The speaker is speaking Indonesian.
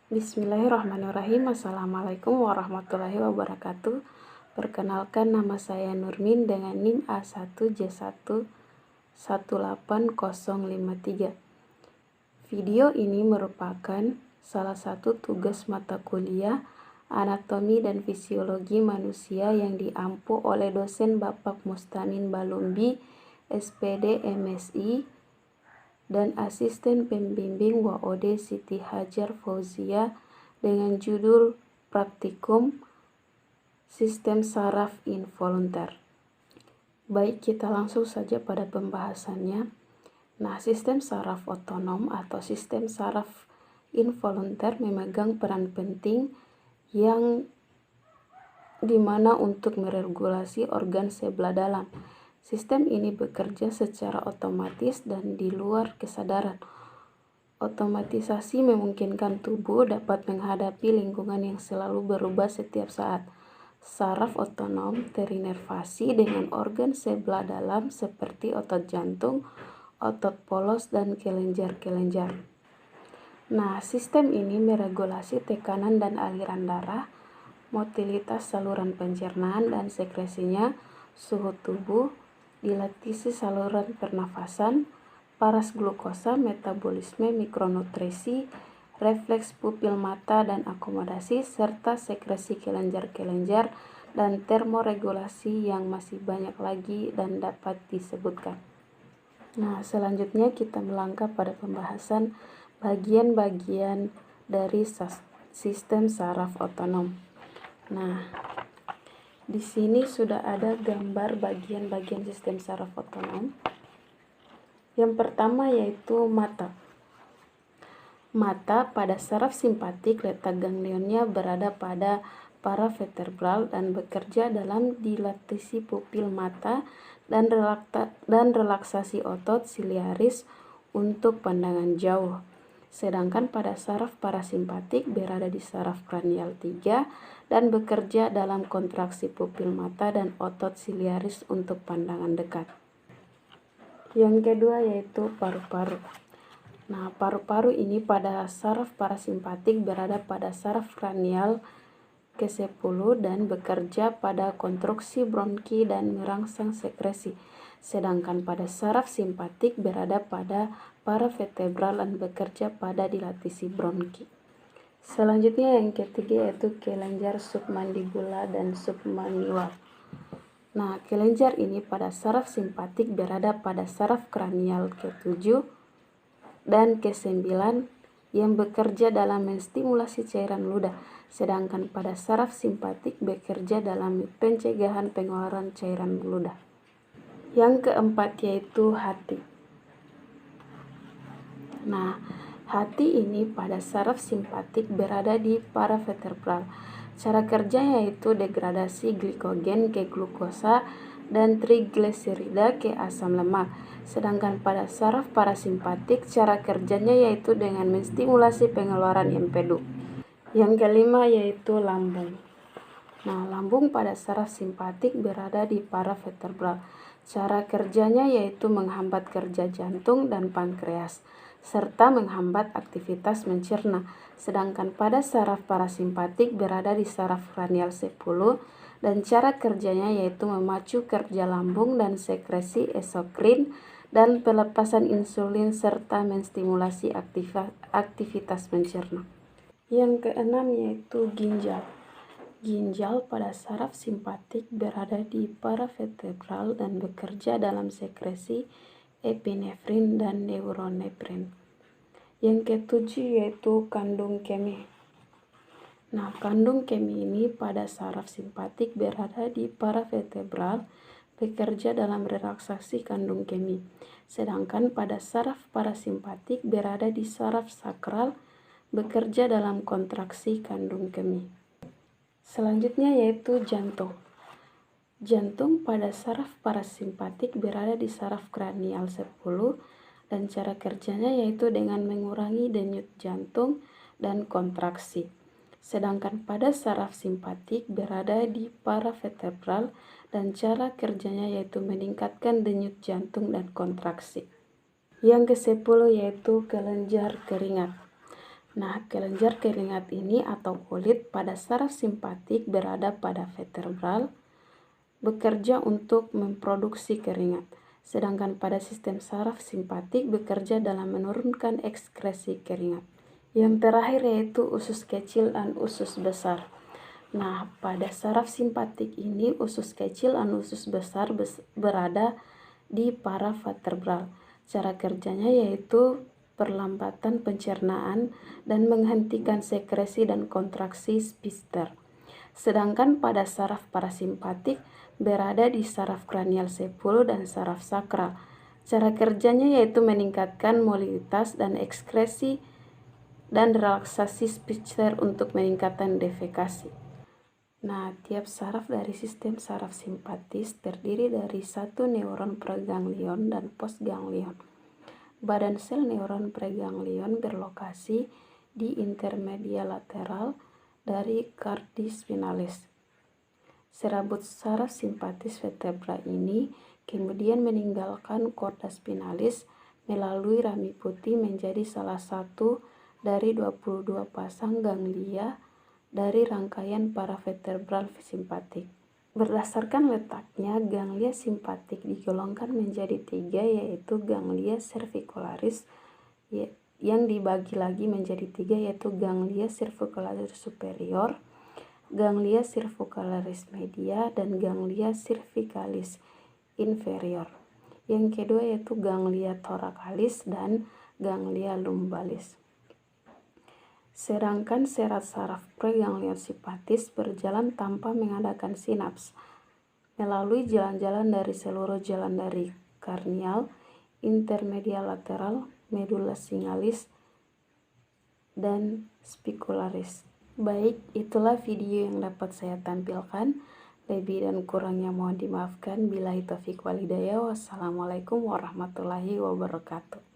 Bismillahirrahmanirrahim. Assalamualaikum warahmatullahi wabarakatuh. Perkenalkan, nama saya Nurmin dengan NIM A1J118053. Video ini merupakan salah satu tugas mata kuliah Anatomi dan Fisiologi Manusia yang diampu oleh dosen Bapak Mustamin Balumbi, SPD MSI, dan asisten pembimbing WOD Siti Hajar Fauzia dengan judul Praktikum Sistem Saraf Involunter. Baik, kita langsung saja pada pembahasannya. Nah, sistem saraf otonom atau sistem saraf involunter memegang peran penting yang dimana untuk meregulasi organ sebelah dalam. Sistem ini bekerja secara otomatis dan di luar kesadaran. Otomatisasi memungkinkan tubuh dapat menghadapi lingkungan yang selalu berubah setiap saat. Saraf otonom terinervasi dengan organ sebelah dalam seperti otot jantung, otot polos, dan kelenjar-kelenjar. Nah, sistem ini meregulasi tekanan dan aliran darah, motilitas saluran pencernaan dan sekresinya, suhu tubuh, dilatasi saluran pernafasan, paras glukosa, metabolisme, mikronutrisi, refleks pupil mata dan akomodasi, serta sekresi kelenjar-kelenjar dan termoregulasi yang masih banyak lagi dan dapat disebutkan. Nah, selanjutnya kita melangkah pada pembahasan bagian-bagian dari sistem saraf otonom. Nah, di sini sudah ada gambar bagian-bagian sistem saraf otonom. Yang pertama yaitu mata. Mata pada saraf simpatik letak ganglionnya berada pada paravertebral dan bekerja dalam dilatasi pupil mata dan relaksasi otot siliaris untuk pandangan jauh. Sedangkan pada saraf parasimpatik berada di saraf kranial 3 dan bekerja dalam kontraksi pupil mata dan otot siliaris untuk pandangan dekat. Yang kedua yaitu paru-paru. Nah, paru-paru ini pada saraf parasimpatik berada pada saraf kranial ke-10 dan bekerja pada konstruksi bronki dan merangsang sekresi. Sedangkan pada saraf simpatik berada pada paravertebral dan bekerja pada dilatasi bronki. Selanjutnya yang ketiga yaitu kelenjar submandibula dan submanual. Nah, kelenjar ini pada saraf simpatik berada pada saraf kranial ke-7 dan ke-9 yang bekerja dalam menstimulasi cairan ludah, sedangkan pada saraf simpatik bekerja dalam pencegahan pengeluaran cairan ludah. Yang keempat yaitu hati. Nah, hati ini pada saraf simpatik berada di paravertebral. Cara kerjanya yaitu degradasi glikogen ke glukosa dan trigliserida ke asam lemak. Sedangkan pada saraf parasimpatik cara kerjanya yaitu dengan menstimulasi pengeluaran empedu. Yang kelima yaitu lambung. Nah, lambung pada saraf simpatik berada di paravertebral. Cara kerjanya yaitu menghambat kerja jantung dan pankreas, serta menghambat aktivitas mencerna. Sedangkan pada saraf parasimpatik berada di saraf kranial 10 dan cara kerjanya yaitu memacu kerja lambung dan sekresi eksokrin dan pelepasan insulin serta menstimulasi aktivitas mencerna. Yang keenam yaitu ginjal. Ginjal pada saraf simpatik berada di paravertebral dan bekerja dalam sekresi epinefrin dan neuroneprin. Yang ketujuh yaitu kandung kemih. Nah, kandung kemih ini pada saraf simpatik berada di paravertebral bekerja dalam relaksasi kandung kemih. Sedangkan pada saraf parasimpatik berada di saraf sakral bekerja dalam kontraksi kandung kemih. Selanjutnya yaitu jantung. Jantung pada saraf parasimpatik berada di saraf kranial 10 dan cara kerjanya yaitu dengan mengurangi denyut jantung dan kontraksi. Sedangkan pada saraf simpatik berada di paravertebral dan cara kerjanya yaitu meningkatkan denyut jantung dan kontraksi. Yang ke-10 yaitu kelenjar keringat. Nah, kelenjar keringat ini atau kulit pada saraf simpatik berada pada vertebral, bekerja untuk memproduksi keringat, sedangkan pada sistem saraf simpatik bekerja dalam menurunkan ekskresi keringat. Yang terakhir yaitu usus kecil dan usus besar. Nah, pada saraf simpatik ini usus kecil dan usus besar berada di paravertebral. Cara kerjanya yaitu perlambatan pencernaan dan menghentikan sekresi dan kontraksi sphincter. Sedangkan pada saraf parasimpatik berada di saraf kranial 10 dan saraf sakral. Cara kerjanya yaitu meningkatkan mobilitas dan ekskresi dan relaksasi sphincter untuk meningkatkan defekasi. Nah, tiap saraf dari sistem saraf simpatis terdiri dari satu neuron preganglion dan postganglion. Badan sel neuron preganglion berlokasi di intermedia lateral dari cardis spinalis. Serabut saraf simpatis vertebra ini kemudian meninggalkan korda spinalis melalui rami putih menjadi salah satu dari 22 pasang ganglia dari rangkaian paravertebral simpatik. Berdasarkan letaknya, ganglia simpatik digolongkan menjadi 3, yaitu ganglia cervicularis yang dibagi lagi menjadi 3, yaitu ganglia cervicularis superior, ganglia cervicularis media, dan ganglia cervicalis inferior. Yang kedua yaitu ganglia thoracalis dan ganglia lumbalis. Sedangkan serat saraf preganglion simpatis berjalan tanpa mengadakan sinaps melalui jalan-jalan dari seluruh jalan dari karnial, intermedia lateral, medulla spinalis, dan spicularis. Baik, itulah video yang dapat saya tampilkan. Lebih dan kurangnya mohon dimaafkan. Billahi taufiq wal hidayah. Wassalamualaikum warahmatullahi wabarakatuh.